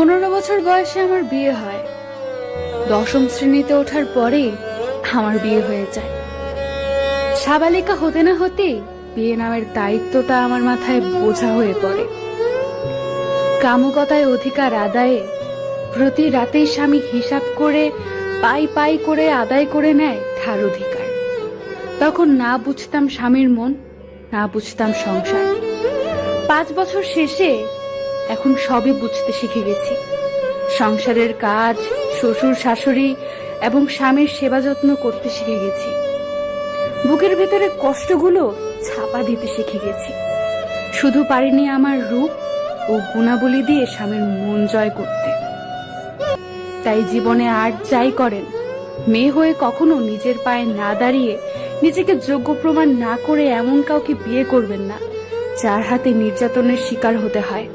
15 বছর বয়সে আমার বিয়ে হয়। 10ম শ্রেণীতে ওঠার পরেই আমার বিয়ে হয়ে যায়। সাবালিকা হতে না হতেই বিয়ে নামের দায়িত্বটা আমার মাথায় বোঝা হয়ে পড়ে। কামুকতায় অধিকার আদায়ে প্রতি রাতেই স্বামী হিসাব করে পাই পাই করে আদায় করে নেয় তার অধিকার। তখন না বুঝতাম স্বামীর মন, না বুঝতাম সংসার। 5 বছর শেষে এখন সবই বুঝতে শিখে গেছি। সংসারের কাজ, শ্বশুর শাশুড়ি এবং স্বামীর সেবা যত্ন করতে শিখে গেছি। বুকের ভেতরে কষ্টগুলো ছাপা দিতে শিখে গেছি। শুধু পারিনি আমার রূপ ও গুণাবলী দিয়ে স্বামীর মন জয় করতে। তাই জীবনে আর যাই করেন, মেয়ে হয়ে কখনো নিজের পায়ে না দাঁড়িয়ে, নিজেকে যোগ্য প্রমাণ না করে এমন কাউকে বিয়ে করবেন না যার হাতে নির্যাতনের শিকার হতে হয়।